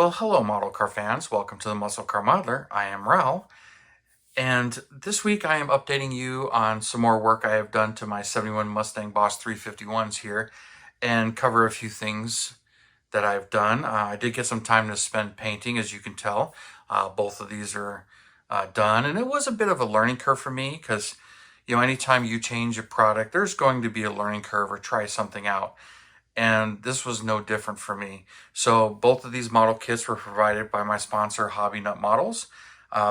Well, hello, model car fans. Welcome to the Muscle Car Modeler. I am Revell, and this week I am updating you on some more work I have done to my 71 Mustang Boss 351s here and cover a few things that I've done. I did get some time to spend painting, as you can tell. Both of these are done, and it was a bit of a learning curve for me because, anytime you change a product, there's going to be a learning curve or try something out. And this was no different for me. So both of these model kits were provided by my sponsor, Hobby Nut Models.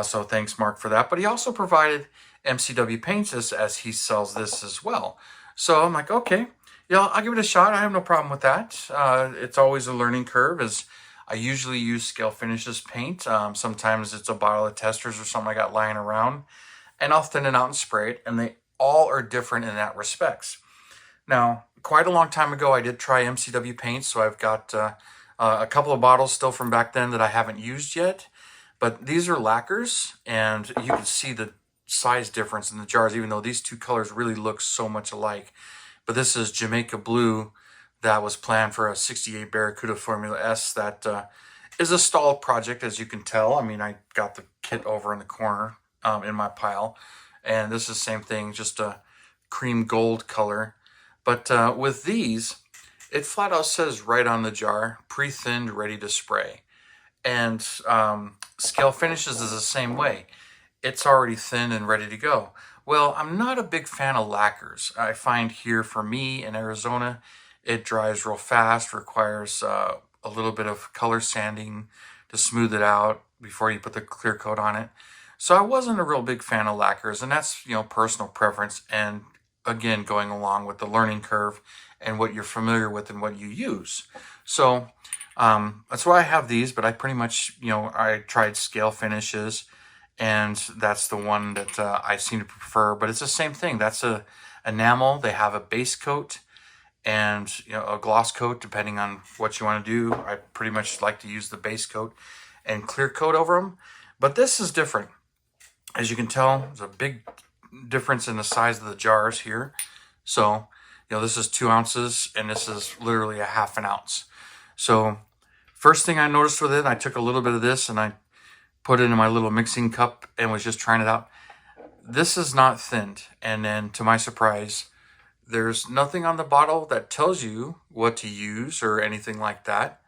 So thanks, Mark, for that. But he also provided MCW paints as he sells this as well. So I'm like, okay, yeah, I'll give it a shot. I have no problem with that. It's always a learning curve. As I usually use Scale Finishes paint. Sometimes it's a bottle of Testers or something I got lying around, and I'll thin it out and spray it. And they all are different in that respects. Now, quite a long time ago, I did try MCW paints, so I've got a couple of bottles still from back then that I haven't used yet. But these are lacquers, and you can see the size difference in the jars, even though these two colors really look so much alike. But this is Jamaica Blue that was planned for a 68 Barracuda Formula S that is a stalled project, as you can tell. I mean, I got the kit over in the corner in my pile, and this is the same thing, just a cream gold color. But with these, it flat out says right on the jar, pre-thinned, ready to spray. And Scale Finishes is the same way. It's already thin and ready to go. Well, I'm not a big fan of lacquers. I find here for me in Arizona, it dries real fast, requires a little bit of color sanding to smooth it out before you put the clear coat on it. So I wasn't a real big fan of lacquers, and that's, personal preference. And again, going along with the learning curve and what you're familiar with and what you use. So that's why I have these, but I pretty much, I tried Scale Finishes, and that's the one that I seem to prefer. But it's the same thing. That's a enamel. They have a base coat and a gloss coat, depending on what you want to do. I pretty much like to use the base coat and clear coat over them. But this is different. As you can tell, there's a big difference in the size of the jars here. So, this is 2 ounces, and this is literally a half an ounce. So first thing I noticed with it, I took a little bit of this and I put it in my little mixing cup and was just trying it out. This is not thinned. And then to my surprise, there's nothing on the bottle that tells you what to use or anything like that.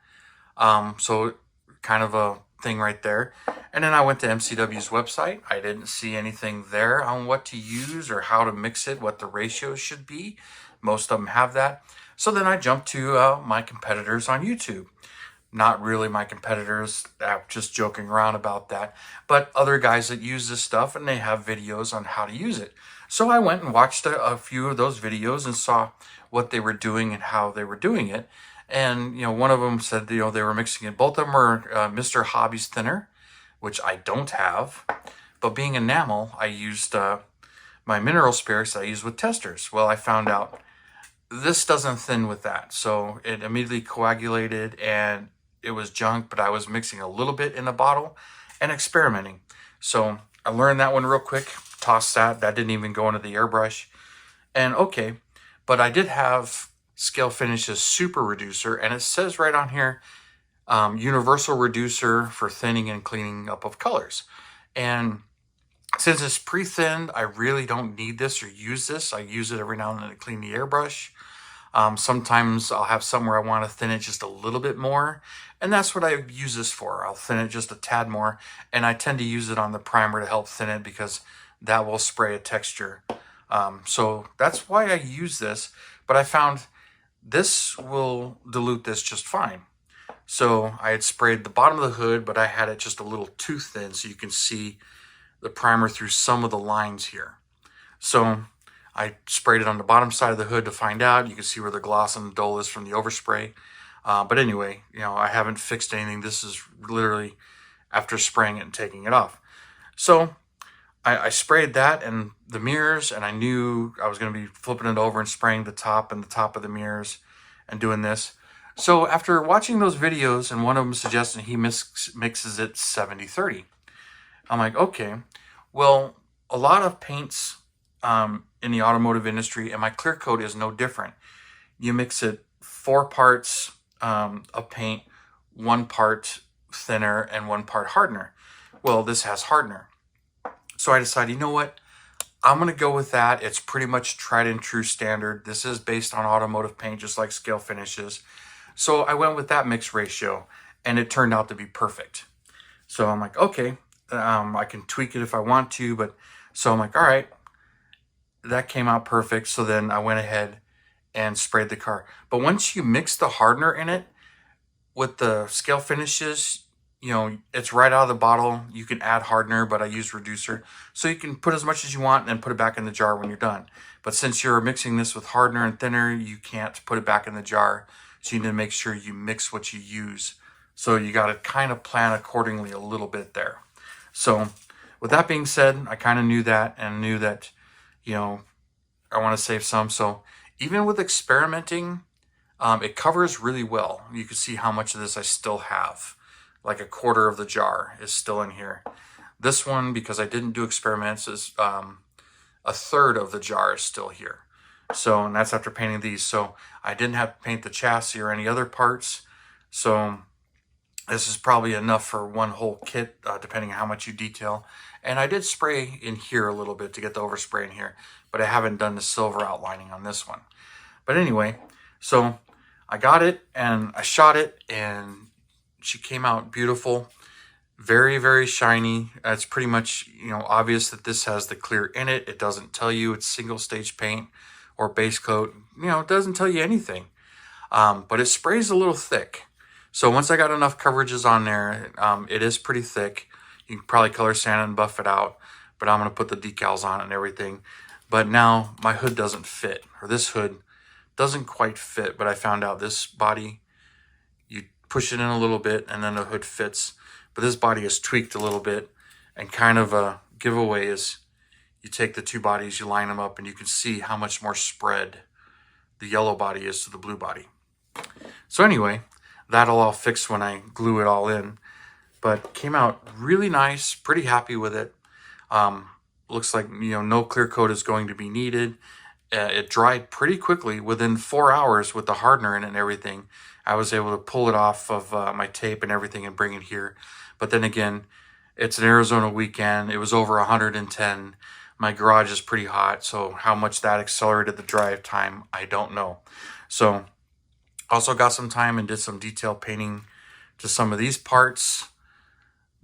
So kind of a thing right there. And then I went to MCW's website. I didn't see anything there on what to use or how to mix it, what the ratios should be. Most of them have that. So then I jumped to my competitors on YouTube. Not really my competitors, I'm just joking around about that, but other guys that use this stuff, and they have videos on how to use it. So I went and watched a few of those videos and saw what they were doing and how they were doing it. And, one of them said, they were mixing it. Both of them were Mr. Hobby's thinner, which I don't have. But being enamel, I used my mineral spirits I use with Testers. Well, I found out this doesn't thin with that. So it immediately coagulated and it was junk, but I was mixing a little bit in the bottle and experimenting. So I learned that one real quick, tossed that. That didn't even go into the airbrush. And okay, but I did have Scale Finishes Super Reducer, and it says right on here, universal reducer for thinning and cleaning up of colors. And since it's pre-thinned, I really don't need this or use this. I use it every now and then to clean the airbrush. Sometimes I'll have somewhere I want to thin it just a little bit more, and that's what I use this for. I'll thin it just a tad more, and I tend to use it on the primer to help thin it because that will spray a texture. So that's why I use this, but I found this will dilute this just fine. So I had sprayed the bottom of the hood, but I had it just a little too thin so you can see the primer through some of the lines here. So I sprayed it on the bottom side of the hood to find out. You can see where the gloss and the dull is from the overspray. But anyway, I haven't fixed anything. This is literally after spraying it and taking it off. So I sprayed that and the mirrors, and I knew I was going to be flipping it over and spraying the top and the top of the mirrors and doing this. So after watching those videos, and one of them suggested he mixes it 70-30. I'm like, okay, well, a lot of paints in the automotive industry, and my clear coat is no different. You mix it 4 parts of paint, 1 part thinner and 1 part hardener. Well, this has hardener. So I decided, you know what? I'm going to go with that. It's pretty much tried and true standard. This is based on automotive paint, just like scale finishes. So I went with that mix ratio, and it turned out to be perfect. So I'm like, okay, I can tweak it if I want to, but so I'm like, all right, that came out perfect. So then I went ahead and sprayed the car. But once you mix the hardener in it with the scale finishes, you know, it's right out of the bottle. You can add hardener, but I use reducer. So you can put as much as you want and then put it back in the jar when you're done. But since you're mixing this with hardener and thinner, you can't put it back in the jar. So you need to make sure you mix what you use. So you got to kind of plan accordingly a little bit there. So with that being said, I kind of knew that and knew that, you know, I want to save some. So even with experimenting, it covers really well. You can see how much of this I still have. Like a quarter of the jar is still in here. This one, because I didn't do experiments, is a third of the jar is still here. So, and that's after painting these. So I didn't have to paint the chassis or any other parts. So this is probably enough for one whole kit, depending on how much you detail. And I did spray in here a little bit to get the overspray in here, but I haven't done the silver outlining on this one. But anyway, so I got it and I shot it and she came out beautiful. Very, very shiny. It's pretty much, you know, obvious that this has the clear in it. It doesn't tell you it's single stage paint or base coat. You know, it doesn't tell you anything. But it sprays a little thick. So once I got enough coverages on there, it is pretty thick. You can probably color sand and buff it out, but I'm going to put the decals on it and everything. But now my hood doesn't fit, or this hood doesn't quite fit, but I found out this body, you push it in a little bit and then the hood fits. But this body is tweaked a little bit, and kind of a giveaway is you take the two bodies, you line them up, and you can see how much more spread the yellow body is to the blue body. So anyway, that'll all fix when I glue it all in. But came out really nice, pretty happy with it. Looks like, you know, no clear coat is going to be needed. It dried pretty quickly. Within 4 hours with the hardener in it and everything, I was able to pull it off of my tape and everything and bring it here. But then again, it's an Arizona weekend. It was over 110. My garage is pretty hot, so how much that accelerated the drive time, I don't know. So also got some time and did some detail painting to some of these parts.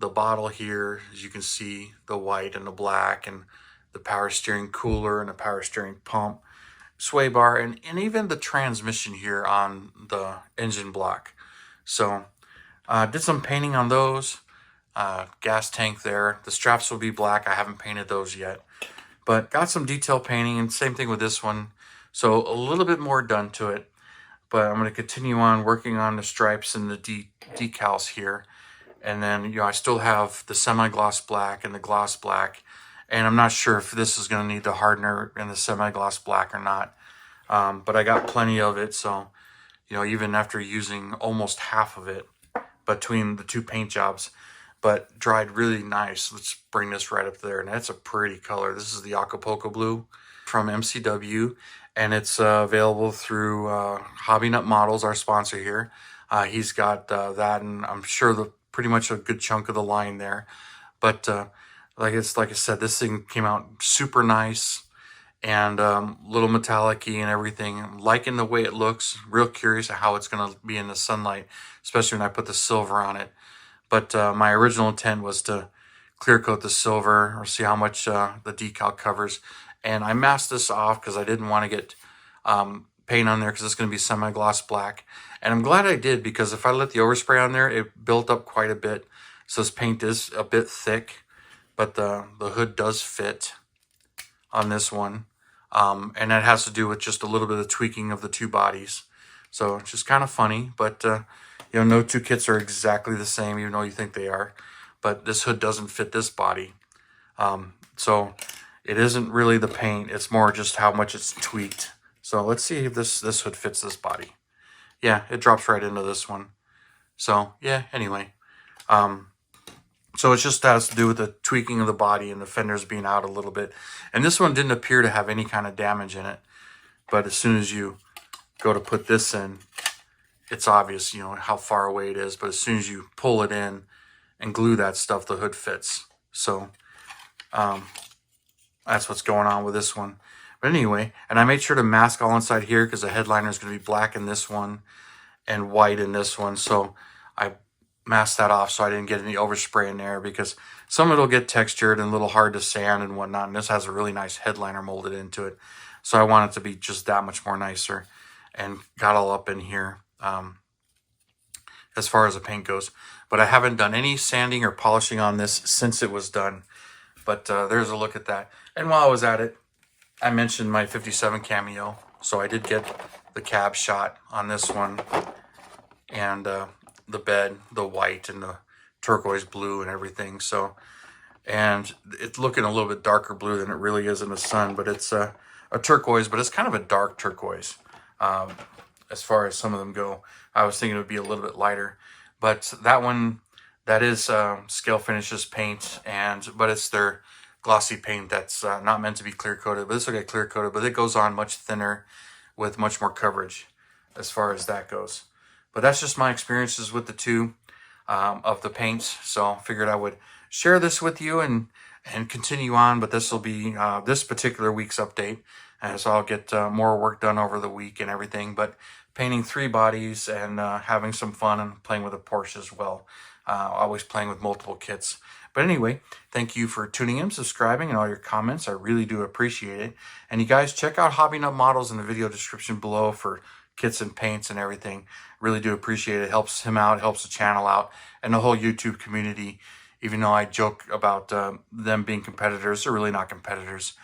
The bottle here, as you can see, the white and the black, and the power steering cooler and the power steering pump, sway bar, and even the transmission here on the engine block. So did some painting on those. Gas tank there. The straps will be black. I haven't painted those yet. But got some detail painting, and same thing with this one. So a little bit more done to it. But I'm going to continue on working on the stripes and the decals here. And then, you know, I still have the semi-gloss black and the gloss black. And I'm not sure if this is going to need the hardener in the semi-gloss black or not. But I got plenty of it. So, you know, even after using almost half of it between the two paint jobs, but dried really nice. Let's bring this right up there. And that's a pretty color. This is the Acapulco Blue from MCW. And it's available through Hobby Nut Models, our sponsor here. He's got that, and I'm sure pretty much a good chunk of the line there. But like I said, this thing came out super nice and little metallic-y and everything. I'm liking the way it looks. Real curious how it's going to be in the sunlight, especially when I put the silver on it. But my original intent was to clear coat the silver or see how much the decal covers. And I masked this off because I didn't want to get paint on there because it's going to be semi-gloss black. And I'm glad I did, because if I let the overspray on there, it built up quite a bit. So this paint is a bit thick, but the hood does fit on this one. And that has to do with just a little bit of tweaking of the two bodies. So it's just kind of funny, but you know, no two kits are exactly the same, even though you think they are. But this hood doesn't fit this body. So it isn't really the paint, it's more just how much it's tweaked. So let's see if this hood fits this body. Yeah, it drops right into this one. So yeah, anyway. So it just has to do with the tweaking of the body and the fenders being out a little bit. And this one didn't appear to have any kind of damage in it. But as soon as you go to put this in, it's obvious, you know, how far away it is, but as soon as you pull it in and glue that stuff, the hood fits. So that's what's going on with this one. But anyway, and I made sure to mask all inside here because the headliner is going to be black in this one and white in this one. So I masked that off so I didn't get any overspray in there, because some of it will get textured and a little hard to sand and whatnot. And this has a really nice headliner molded into it. So I want it to be just that much more nicer, and got all up in here as far as the paint goes. But I haven't done any sanding or polishing on this since it was done. But there's a look at that. And while I was at it, I mentioned my 57 Cameo. So I did get the cab shot on this one, and the bed, the white and the turquoise blue and everything. So, and it's looking a little bit darker blue than it really is in the sun, but it's a turquoise, but it's kind of a dark turquoise as far as some of them go. I was thinking it would be a little bit lighter, but that one, that is Scale Finishes paint, but it's their glossy paint that's not meant to be clear coated. But this will get clear coated, but it goes on much thinner with much more coverage as far as that goes. But that's just my experiences with the two of the paints. So figured I would share this with you and continue on. But this will be this particular week's update, and so I'll get more work done over the week and everything. But painting 3 bodies and having some fun and playing with a Porsche as well. Always playing with multiple kits. But anyway, thank you for tuning in, subscribing, and all your comments. I really do appreciate it. And you guys, check out Hobby Nut Models in the video description below for kits and paints and everything. Really do appreciate it. It helps him out, helps the channel out, and the whole YouTube community. Even though I joke about them being competitors, they're really not competitors.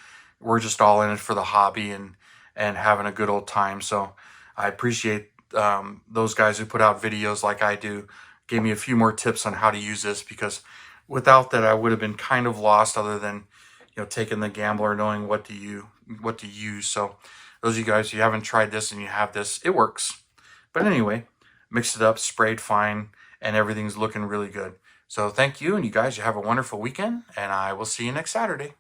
We're just all in it for the hobby and having a good old time. So I appreciate those guys who put out videos like I do. Gave me a few more tips on how to use this, because without that I would have been kind of lost, other than, you know, taking the gamble or knowing what to use. So those of you guys who haven't tried this and you have this, it works. But anyway, mixed it up, sprayed fine, and everything's looking really good. So thank you, and you guys, you have a wonderful weekend, and I will see you next Saturday.